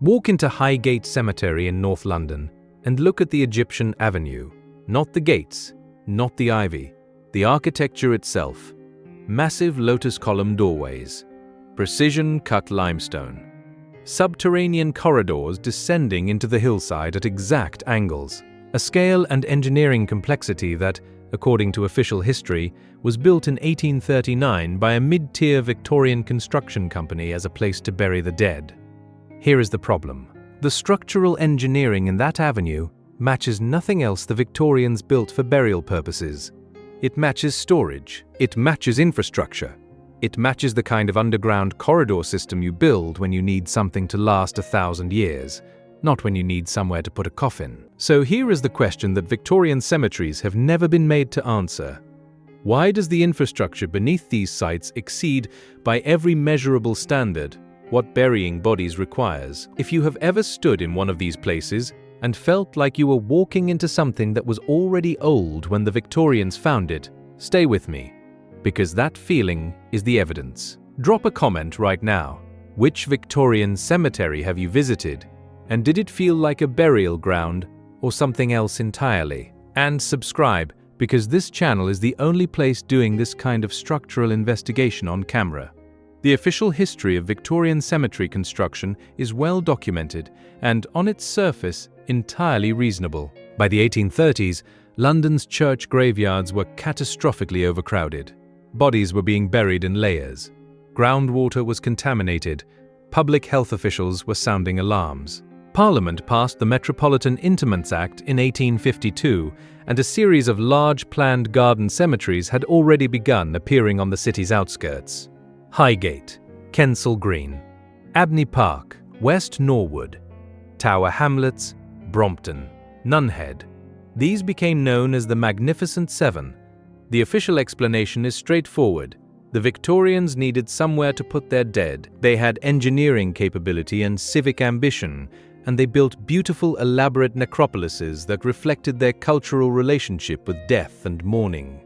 Walk into Highgate Cemetery in North London and look at the Egyptian avenue. Not the gates, not the ivy, the architecture itself. Massive lotus column doorways, precision-cut limestone, subterranean corridors descending into the hillside at exact angles, a scale and engineering complexity that, according to official history, was built in 1839 by a mid-tier Victorian construction company as a place to bury the dead. Here is the problem. The structural engineering in that avenue matches nothing else the Victorians built for burial purposes. It matches storage, it matches infrastructure, it matches the kind of underground corridor system you build when you need something to last 1,000 years, not when you need somewhere to put a coffin. So here is the question that Victorian cemeteries have never been made to answer. Why does the infrastructure beneath these sites exceed, by every measurable standard, what burying bodies requires? If you have ever stood in one of these places and felt like you were walking into something that was already old when the Victorians found it, stay with me, because that feeling is the evidence. Drop a comment right now. Which Victorian cemetery have you visited? And did it feel like a burial ground or something else entirely? And subscribe, because this channel is the only place doing this kind of structural investigation on camera. The official history of Victorian cemetery construction is well documented and, on its surface, entirely reasonable. By the 1830s, London's church graveyards were catastrophically overcrowded. Bodies were being buried in layers. Groundwater was contaminated. Public health officials were sounding alarms. Parliament passed the Metropolitan Intimates Act in 1852, and a series of large planned garden cemeteries had already begun appearing on the city's outskirts. Highgate, Kensal Green, Abney Park, West Norwood, Tower Hamlets, Brompton, Nunhead. These became known as the Magnificent Seven. The official explanation is straightforward. The Victorians needed somewhere to put their dead. They had engineering capability and civic ambition, and they built beautiful, elaborate necropolises that reflected their cultural relationship with death and mourning.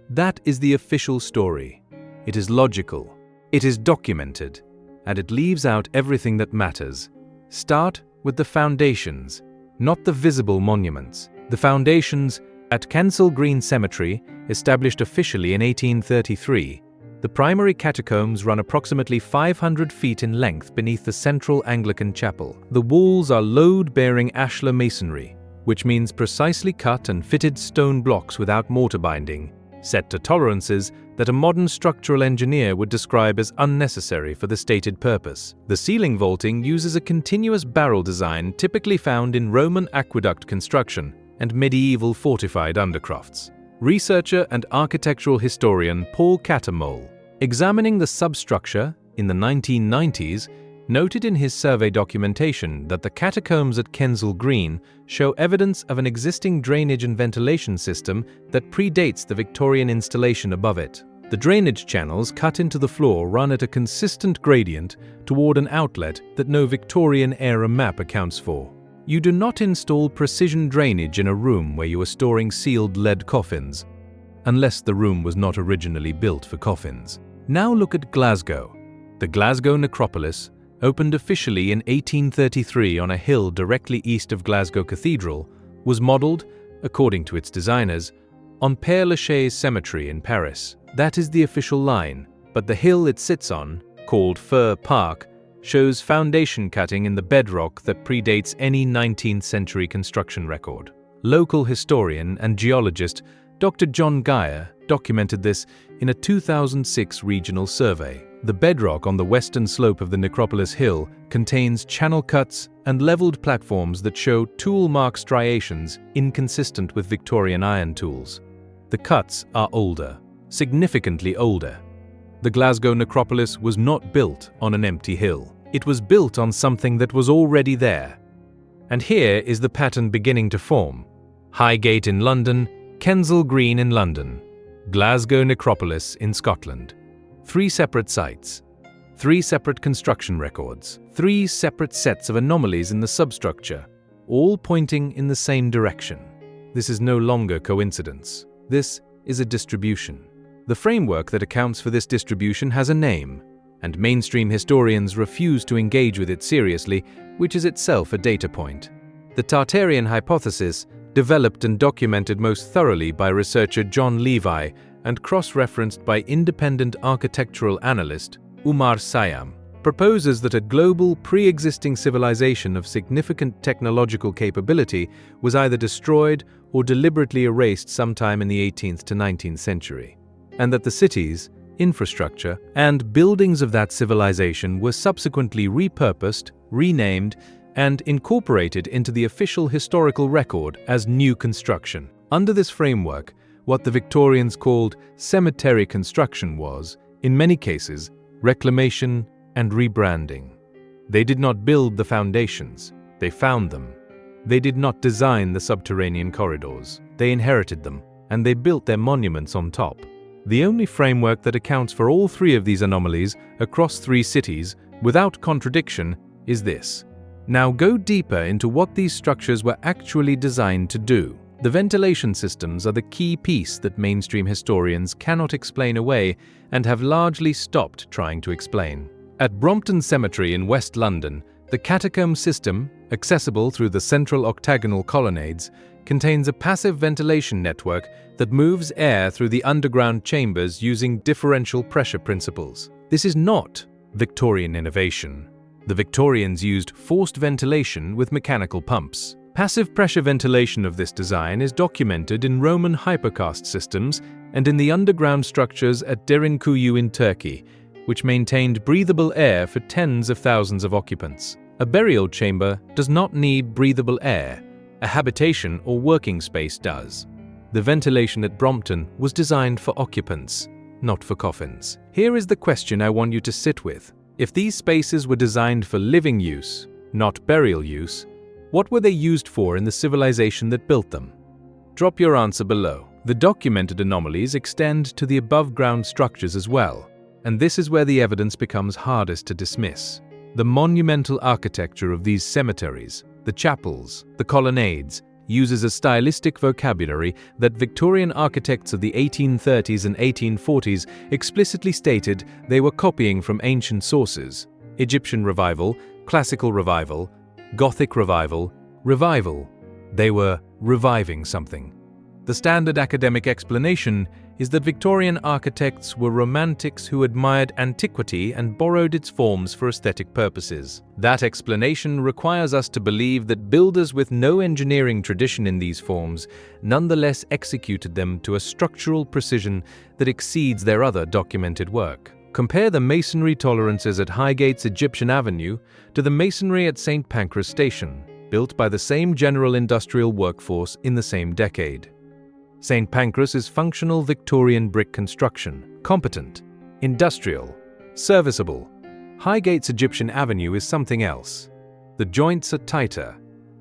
That is the official story. It is logical, it is documented, and it leaves out everything that matters. Start with the foundations, not the visible monuments. The foundations at Kensal Green Cemetery, established officially in 1833, the primary catacombs run approximately 500 feet in length beneath the central Anglican chapel. The walls are load-bearing ashlar masonry, which means precisely cut and fitted stone blocks without mortar binding, set to tolerances that a modern structural engineer would describe as unnecessary for the stated purpose. The ceiling vaulting uses a continuous barrel design typically found in Roman aqueduct construction and medieval fortified undercrofts. Researcher and architectural historian Paul Catacombs, examining the substructure in the 1990s, noted in his survey documentation that the catacombs at Kensal Green show evidence of an existing drainage and ventilation system that predates the Victorian installation above it. The drainage channels cut into the floor run at a consistent gradient toward an outlet that no Victorian-era map accounts for. You do not install precision drainage in a room where you are storing sealed lead coffins, unless the room was not originally built for coffins. Now look at Glasgow. The Glasgow Necropolis, opened officially in 1833 on a hill directly east of Glasgow Cathedral, was modelled, according to its designers, on Père Lachaise Cemetery in Paris. That is the official line, but the hill it sits on, called Fir Park, shows foundation cutting in the bedrock that predates any 19th century construction record. Local historian and geologist Dr. John Geyer documented this in a 2006 regional survey. The bedrock on the western slope of the Necropolis Hill contains channel cuts and leveled platforms that show tool mark striations inconsistent with Victorian iron tools. The cuts are older, significantly older. The Glasgow Necropolis was not built on an empty hill. It was built on something that was already there. And here is the pattern beginning to form. Highgate in London, Kensal Green in London, Glasgow Necropolis in Scotland. 3 separate sites, 3 separate construction records, 3 separate sets of anomalies in the substructure, all pointing in the same direction. This is no longer coincidence. This is a distribution. The framework that accounts for this distribution has a name: and mainstream historians refuse to engage with it seriously, which is itself a data point. The Tartarian hypothesis, developed and documented most thoroughly by researcher John Levi and cross-referenced by independent architectural analyst Umar Sayyam, proposes that a global pre-existing civilization of significant technological capability was either destroyed or deliberately erased sometime in the 18th to 19th century, and that the cities, infrastructure, and buildings of that civilization were subsequently repurposed, renamed, and incorporated into the official historical record as new construction. Under this framework, what the Victorians called cemetery construction was, in many cases, reclamation and rebranding. They did not build the foundations, they found them. They did not design the subterranean corridors, they inherited them, and they built their monuments on top. The only framework that accounts for all three of these anomalies across three cities, without contradiction, is this. Now go deeper into what these structures were actually designed to do. The ventilation systems are the key piece that mainstream historians cannot explain away and have largely stopped trying to explain. At Brompton Cemetery in West London, the Catacombs system, accessible through the central octagonal colonnades, contains a passive ventilation network that moves air through the underground chambers using differential pressure principles. This is not Victorian innovation. The Victorians used forced ventilation with mechanical pumps. Passive pressure ventilation of this design is documented in Roman hypercast systems and in the underground structures at Derinkuyu in Turkey, which maintained breathable air for tens of thousands of occupants. A burial chamber does not need breathable air. A habitation or working space does. The ventilation at Brompton was designed for occupants, not for coffins. Here is the question I want you to sit with. If these spaces were designed for living use, not burial use, what were they used for in the civilization that built them? Drop your answer below. The documented anomalies extend to the above-ground structures as well, and this is where the evidence becomes hardest to dismiss. The monumental architecture of these cemeteries, the chapels, the colonnades, uses a stylistic vocabulary that Victorian architects of the 1830s and 1840s explicitly stated they were copying from ancient sources: Egyptian revival, classical revival, Gothic revival, revival. They were reviving something. The standard academic explanation is that Victorian architects were romantics who admired antiquity and borrowed its forms for aesthetic purposes. That explanation requires us to believe that builders with no engineering tradition in these forms nonetheless executed them to a structural precision that exceeds their other documented work. Compare the masonry tolerances at Highgate's Egyptian Avenue to the masonry at St. Pancras Station, built by the same general industrial workforce in the same decade. St. Pancras is functional Victorian brick construction, competent, industrial, serviceable. Highgate's Egyptian Avenue is something else. The joints are tighter.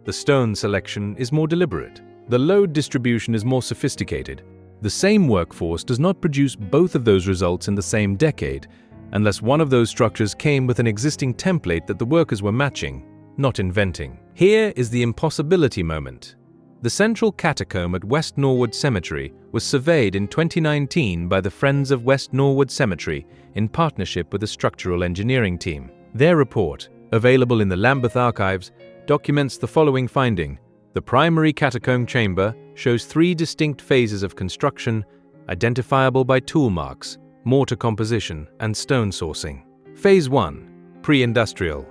The stone selection is more deliberate. The load distribution is more sophisticated. The same workforce does not produce both of those results in the same decade, unless one of those structures came with an existing template that the workers were matching, not inventing. Here is the impossibility moment. The central catacomb at West Norwood Cemetery was surveyed in 2019 by the Friends of West Norwood Cemetery in partnership with a structural engineering team. Their report, available in the Lambeth Archives, documents the following finding. The primary catacomb chamber shows three distinct phases of construction, identifiable by tool marks, mortar composition, and stone sourcing. Phase 1. Pre-industrial.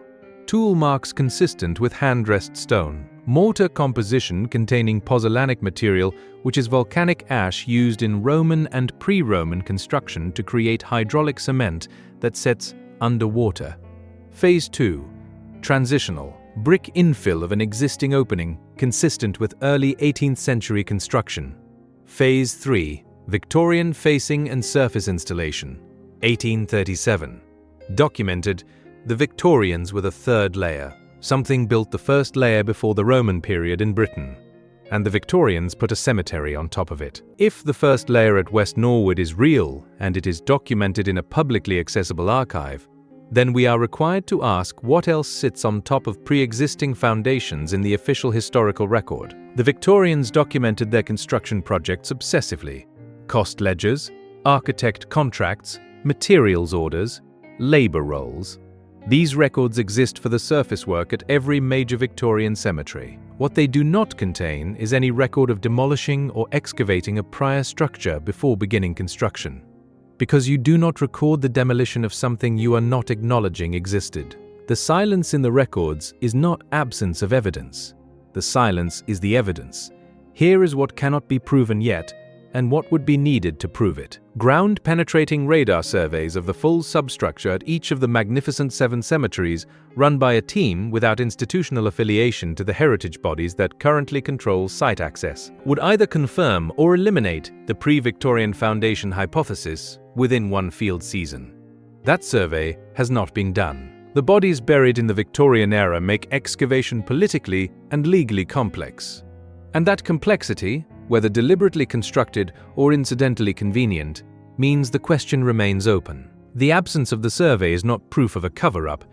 Tool marks consistent with hand-dressed stone. Mortar composition containing pozzolanic material, which is volcanic ash used in Roman and pre-Roman construction to create hydraulic cement that sets underwater. Phase 2. Transitional. Brick infill of an existing opening, consistent with early 18th century construction. Phase 3. Victorian facing and surface installation. 1837. Documented, the Victorians were the third layer. Something built the first layer before the Roman period in Britain, and the Victorians put a cemetery on top of it. If the first layer at West Norwood is real, and it is documented in a publicly accessible archive, then we are required to ask what else sits on top of pre-existing foundations in the official historical record. The Victorians documented their construction projects obsessively. Cost ledgers, architect contracts, materials orders, labour rolls. These records exist for the surface work at every major Victorian cemetery. What they do not contain is any record of demolishing or excavating a prior structure before beginning construction, because you do not record the demolition of something you are not acknowledging existed. The silence in the records is not absence of evidence. The silence is the evidence. Here is what cannot be proven yet, and what would be needed to prove it. Ground-penetrating radar surveys of the full substructure at each of the magnificent 7 cemeteries, run by a team without institutional affiliation to the heritage bodies that currently control site access, would either confirm or eliminate the pre-Victorian foundation hypothesis within one field season. That survey has not been done. The bodies buried in the Victorian era make excavation politically and legally complex. And that complexity, whether deliberately constructed or incidentally convenient, means the question remains open. The absence of the survey is not proof of a cover-up,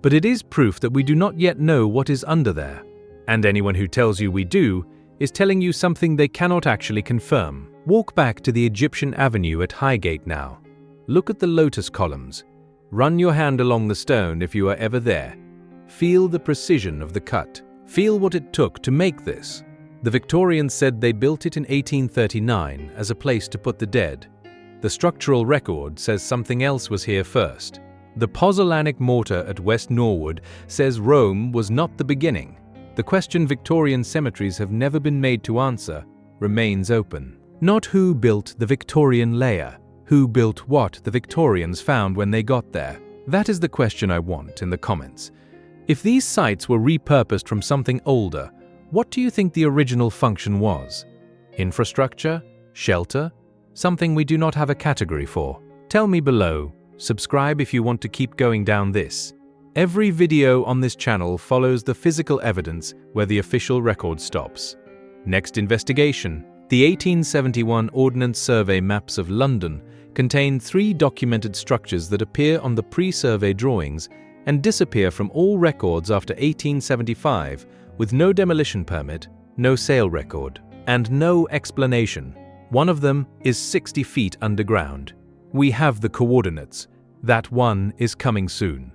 but it is proof that we do not yet know what is under there. And anyone who tells you we do is telling you something they cannot actually confirm. Walk back to the Egyptian Avenue at Highgate now. Look at the lotus columns. Run your hand along the stone if you are ever there. Feel the precision of the cut. Feel what it took to make this. The Victorians said they built it in 1839 as a place to put the dead. The structural record says something else was here first. The pozzolanic mortar at West Norwood says Rome was not the beginning. The question Victorian cemeteries have never been made to answer remains open. Not who built the Victorian layer, who built what the Victorians found when they got there. That is the question I want in the comments. If these sites were repurposed from something older, what do you think the original function was? Infrastructure? Shelter? Something we do not have a category for? Tell me below. Subscribe if you want to keep going down this. Every video on this channel follows the physical evidence where the official record stops. Next investigation. The 1871 Ordnance Survey maps of London contain 3 documented structures that appear on the pre-survey drawings and disappear from all records after 1875 with no demolition permit, no sale record, and no explanation. One of them is 60 feet underground. We have the coordinates. That one is coming soon.